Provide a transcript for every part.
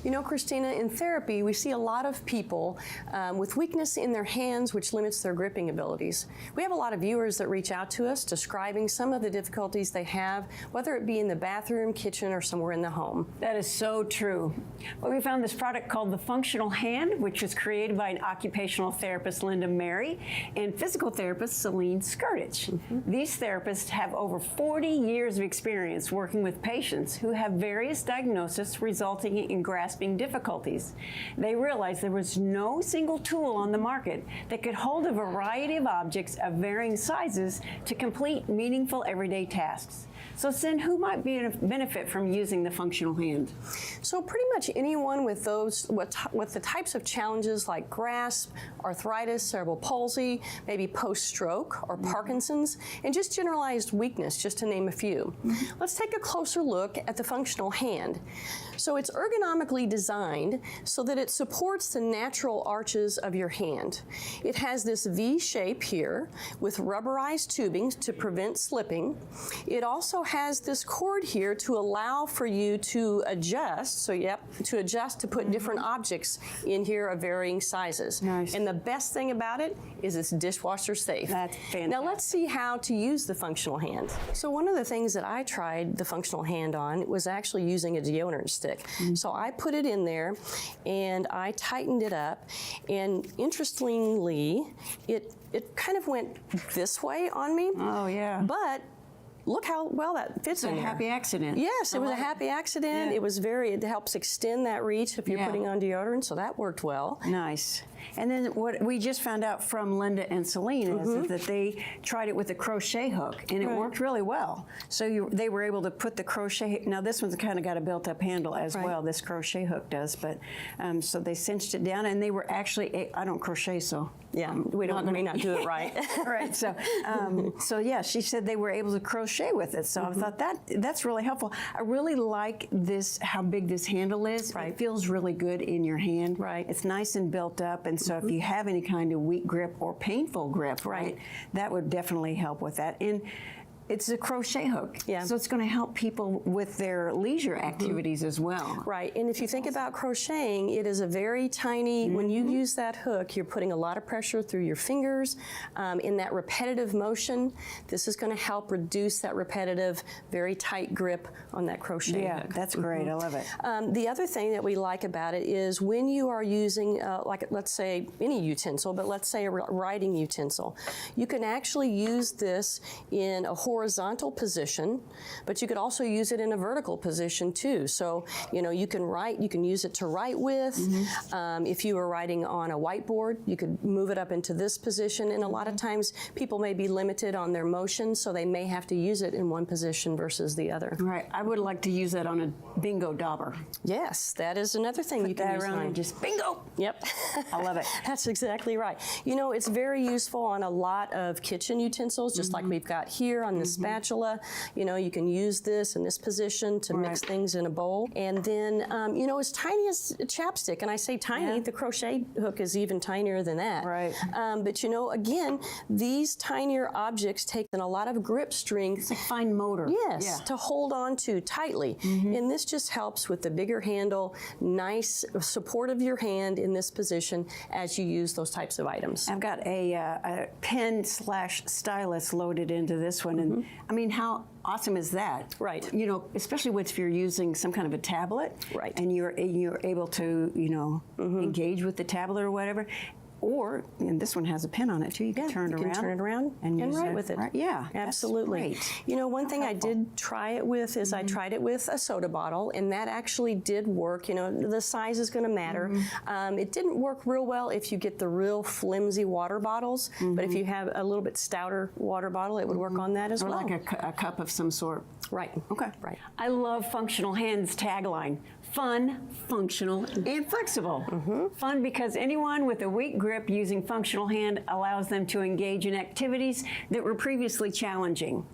You know, Christina, in therapy, we see a lot of people with weakness in their hands, which limits their gripping abilities. We have a lot of viewers that reach out to us describing some of the difficulties they have, whether it be in the bathroom, kitchen, or somewhere in the home. That is so true. Well, we found this product called the Functional Hand, which was created by an occupational therapist, Linda Mary, and physical therapist, Selene Scurich. These therapists have over 40 years of experience working with patients who have various diagnoses resulting in grasping difficulties. They realized there was no single tool on the market that could hold a variety of objects of varying sizes to complete meaningful everyday tasks. So, Sin, who might benefit from using the Functional Hand? So pretty much anyone with with the types of challenges like grasp, arthritis, cerebral palsy, maybe post-stroke or Parkinson's, and just generalized weakness, just to name a few. Let's take a closer look at the Functional Hand. So it's ergonomically designed so that it supports the natural arches of your hand. It has this V shape here with rubberized tubing to prevent slipping. It also has this cord here to allow for you to adjust, to put different objects in here of varying sizes. Nice. And the best thing about it is it's dishwasher safe. That's fantastic. Now let's see how to use the Functional Hand. So one of the things that I tried the Functional Hand on was actually using a deodorant stick. So I put it in there and I tightened it up, and interestingly, it kind of went this way on me. Oh, yeah. But look how well that fits in It's a there. happy accident. Yes, it was a happy accident. Yeah. It helps extend that reach if you're putting on deodorant, so that worked well. Nice. And then what we just found out from Linda and Selene is that they tried it with a crochet hook, and it worked really well. So they were able to put the crochet, now this one's kind of got a built-up handle as well, this crochet hook does, but so they cinched it down, and they were actually, I don't crochet, so. Yeah, we may not do it right. Right, so yeah, she said they were able to crochet with it, so I thought that's really helpful. I really like this, how big this handle is. It feels really good in your hand. Right. It's nice and built up, and so if you have any kind of weak grip or painful grip, that would definitely help with that. And it's a crochet hook, so it's going to help people with their leisure activities as well. Right, and if you think about crocheting, it is a very tiny, when you use that hook, you're putting a lot of pressure through your fingers in that repetitive motion. This is going to help reduce that repetitive, very tight grip on that crochet hook. Yeah, that's great. I love it. The other thing that we like about it is when you are using, like let's say any utensil, but let's say a writing utensil, you can actually use this in a horizontal position, but you could also use it in a vertical position too. So, you know, you can use it to write with. If you were writing on a whiteboard, you could move it up into this position. And a lot of times people may be limited on their motion, so they may have to use it in one position versus the other. Right, I would like to use that on a bingo dauber. Yes, that is another thing you can use around on. and just bingo. Yep. I love it. That's exactly right. You know, it's very useful on a lot of kitchen utensils, just like we've got here on the spatula. You know, you can use this in this position to mix things in a bowl. And then, you know, as tiny as a chapstick, and I say tiny, the crochet hook is even tinier than that. Right. But you know, again, these tinier objects take a lot of grip strength. It's a fine motor. Yes, to hold on to tightly. And this just helps with the bigger handle, nice support of your hand in this position as you use those types of items. I've got a pen/stylus loaded into this one, and I mean, how awesome is that? Right. You know, especially if you're using some kind of a tablet, and you're able to, you know, engage with the tablet or whatever. Or, and this one has a pin on it too, you can turn it around and write with it. Right. Yeah, absolutely. You know, one thing I did try it with is I tried it with a soda bottle, and that actually did work. You know, the size is going to matter. It didn't work real well if you get the real flimsy water bottles, but if you have a little bit stouter water bottle, it would work on that as well. Or like a cup of some sort. Right. Okay. Right. I love Functional Hands tagline. Fun, functional, and flexible. Fun because anyone with a weak grip using Functional Hand allows them to engage in activities that were previously challenging.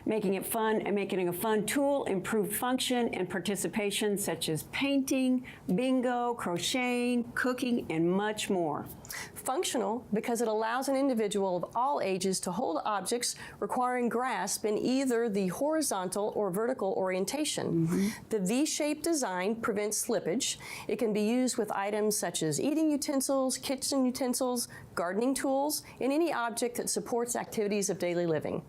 making it fun and making it a fun tool, improved function and participation such as painting, bingo, crocheting, cooking, and much more. Functional because it allows an individual of all ages to hold objects requiring grasp in either the horizontal or vertical orientation. The V-shaped design prevents slippage. It can be used with items such as eating utensils, kitchen utensils, gardening tools, and any object that supports activities of daily living.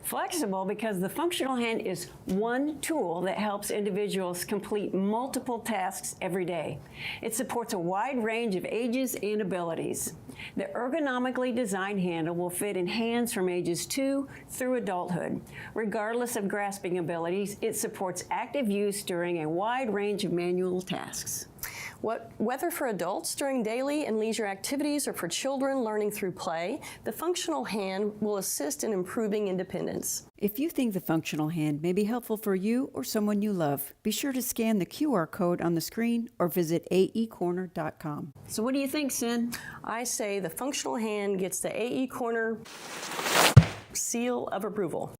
Flexible because the functional hand is one tool that helps individuals complete multiple tasks every day. It supports a wide range of ages and abilities. The ergonomically designed handle will fit in hands from ages 2 through adulthood. Regardless of grasping abilities, it supports active use during a wide range of manual tasks. Whether for adults during daily and leisure activities or for children learning through play, the functional hand will assist in improving independence. If you think the functional hand may be helpful for you or someone you love, be sure to scan the QR code on the screen or visit aecorner.com. So what do you think, Sin? I say the functional hand gets the AE Corner seal of approval.